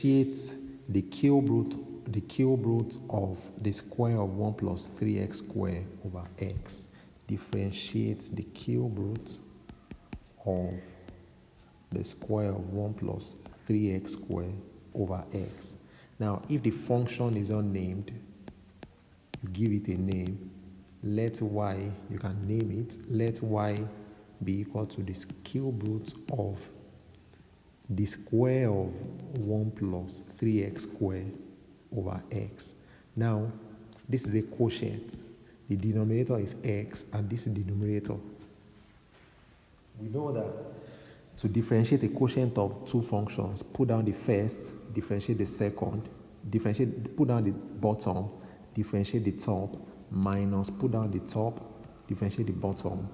the cube root of the square of 1 plus 3x squared over x. Differentiate the cube root of the square of 1 plus 3x squared over x. Now, if the function is unnamed, you give it a name. Let y, you can name it, let y be equal to the cube root of the square of 1 plus 3x squared over x. Now, this is a quotient. The denominator is x, and this is the numerator. We know that to differentiate a quotient of two functions, put down the first, differentiate the second, put down the bottom, differentiate the top, minus, put down the top, differentiate the bottom,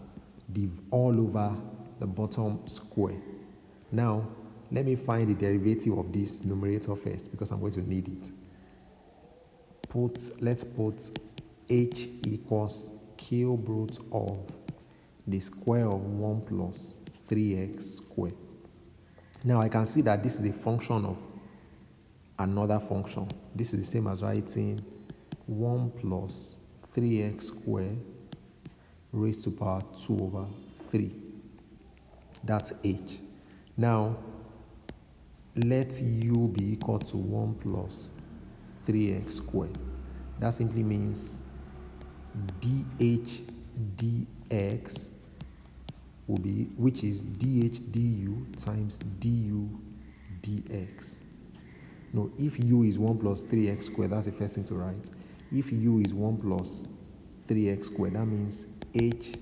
div all over the bottom square. Now, let me find the derivative of this numerator first, because I'm going to need it. Let's put h equals cube root of the square of 1 plus 3x squared. Now, I can see that this is a function of another function. This is the same as writing 1 plus 3x squared raised to power 2 over 3. That's h. Now, let u be equal to 1 plus 3x squared. That simply means dh dx will be, which is dh du times du dx. No, if u is 1 plus 3x squared, that's the first thing to write. If u is 1 plus 3x squared, that means h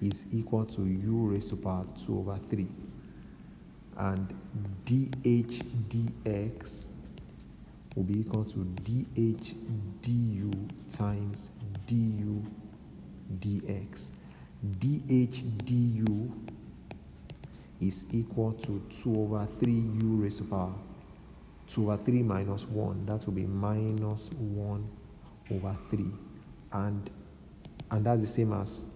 is equal to u raised to power 2 over 3. And dh dx will be equal to dh du times du dx. dh du is equal to 2 over 3 u raised to power 2 over 3 minus 1. That will be minus 1 over 3. And that's the same as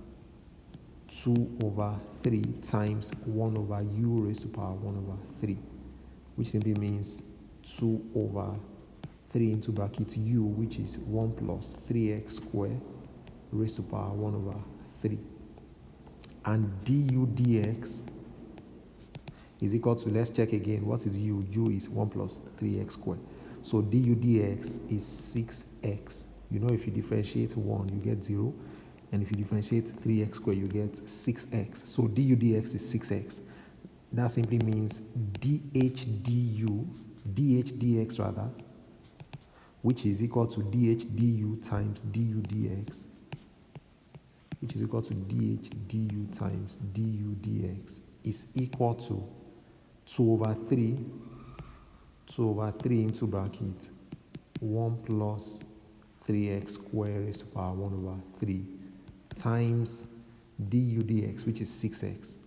2 over 3 times 1 over u raised to power 1 over 3, which simply means 2 over 3 into bracket u, which is 1 plus 3x squared raised to power 1 over 3. And du dx is equal to, let's check again, what is u? U is 1 plus 3x squared. So du dx is 6x. You know, if you differentiate 1, you get 0. And if you differentiate 3x squared, you get 6x. So du dx is 6x. That simply means dh dx rather, which is equal to dh du times du dx, which is equal to dh du times du dx, is equal to 2 over 3 into bracket 1 plus 3x squared raised to power 1 over 3 times du dx, which is 6x.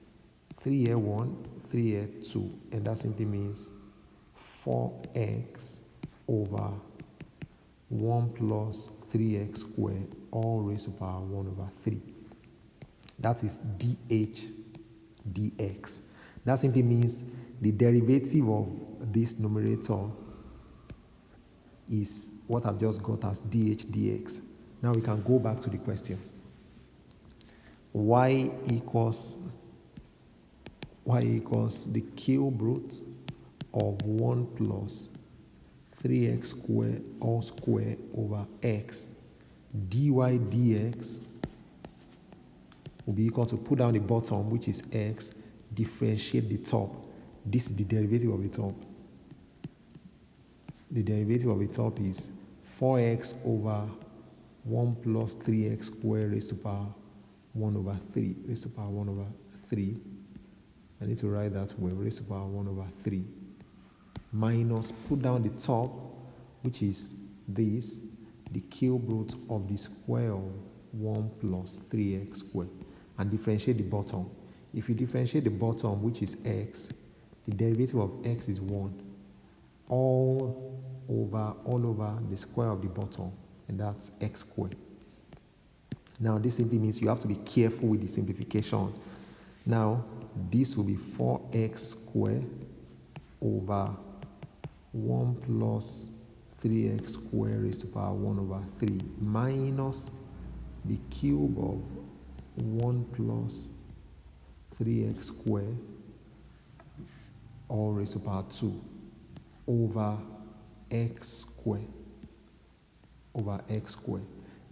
3 here 1, 3 here 2, and that simply means 4x over 1 plus 3x squared all raised to power 1 over 3. That is dh dx. That simply means the derivative of this numerator is what I've just got as dh dx. Now we can go back to the question. Y equals the cube root of 1 plus 3x squared all square over x. Dy dx will be equal to, put down the bottom, which is x, differentiate the top. This is the derivative of the top. The derivative of the top is 4x over 1 plus 3x squared raised to power 1 over 3, raised to power 1 over 3. I need to write that way, raised to power 1 over 3. Minus, put down the top, which is this, the cube root of the square of 1 plus 3x squared, and differentiate the bottom. If you differentiate the bottom, which is x, the derivative of x is 1, all over the square of the bottom, and that's x squared. Now, this simply means you have to be careful with the simplification. Now, this will be 4x squared over 1 plus 3x squared raised to power 1 over 3 minus the cube of 1 plus 3x squared all raised to power 2 over x squared.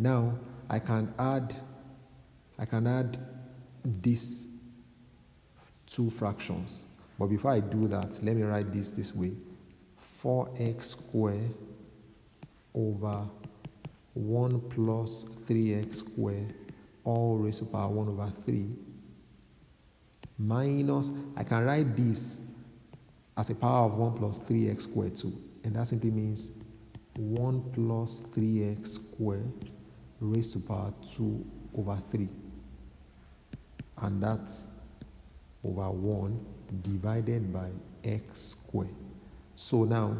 Now I can add these two fractions, but before I do that, let me write this way: 4x squared over 1 plus 3x squared all raised to power 1 over 3 minus, I can write this as a power of 1 plus 3x squared too, and that simply means 1 plus 3x squared raised to power 2 over 3, and that's over 1 divided by x squared. So now,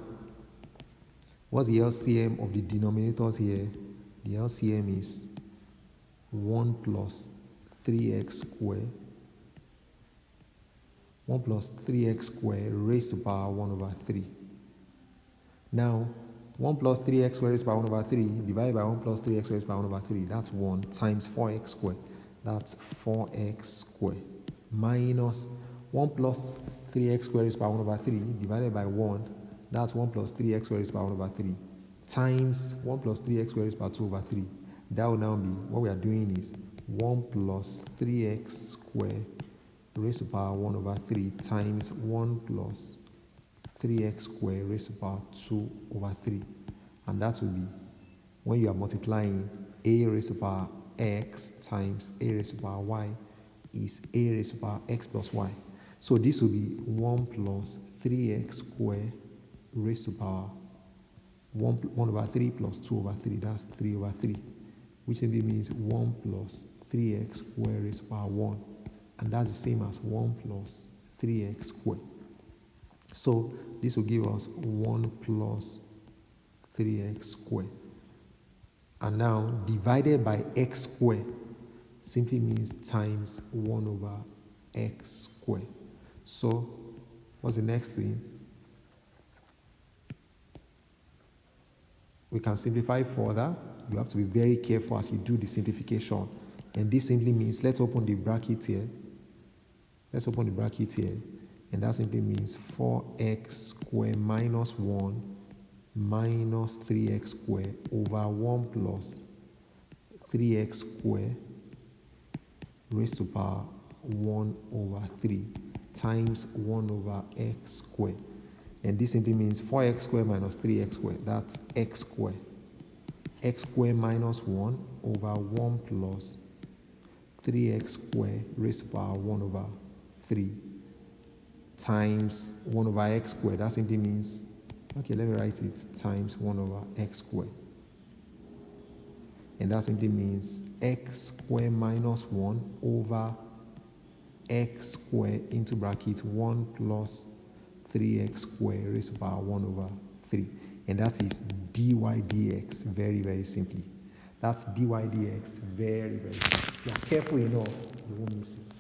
what's the LCM of the denominators here? The LCM is 1 plus 3x squared 1 plus 3x squared raised to power 1 over 3. Now, 1 plus 3x squared raised to power 1 over 3 divided by 1 plus 3x raised to power 1 over 3, that's 1 times 4x squared. That's 4x squared minus 1 plus 3x squared raised to power 1 over 3 divided by 1, that's 1 plus 3x squared raised to power 1 over 3 times 1 plus 3x squared raised to power 2 over 3. That will now be, what we are doing is 1 plus 3x squared raised to power 1 over 3 times 1 plus 3x squared raised to power 2 over 3. And that will be, when you are multiplying a raised to power x times a raised to power y, is a raised to power x plus y. So this will be 1 plus 3x squared raised to power 1 over 3 plus 2 over 3, that's 3 over 3, which simply means 1 plus 3x squared raised to power 1, and that's the same as 1 plus 3x squared. So this will give us 1 plus 3x squared. And now divided by x squared simply means times 1 over x squared. So what's the next thing? We can simplify further. You have to be very careful as you do the simplification. And this simply means, let's open the bracket here. And that simply means 4x squared minus 1 minus 3x squared over 1 plus 3x squared raised to power 1 over 3 times 1 over x squared. And this simply means 4x squared minus 3x squared, that's x squared. X squared minus 1 over 1 plus 3x squared raised to power 1 over 3 times 1 over x squared. That simply means, okay, let me write it, times 1 over x squared. And that simply means x squared minus 1 over x squared into bracket 1 plus 3x squared raised to power 1 over 3. And that is dy dx, very, very simply. That's dy dx, very, very simple. If you are careful enough, you won't miss it.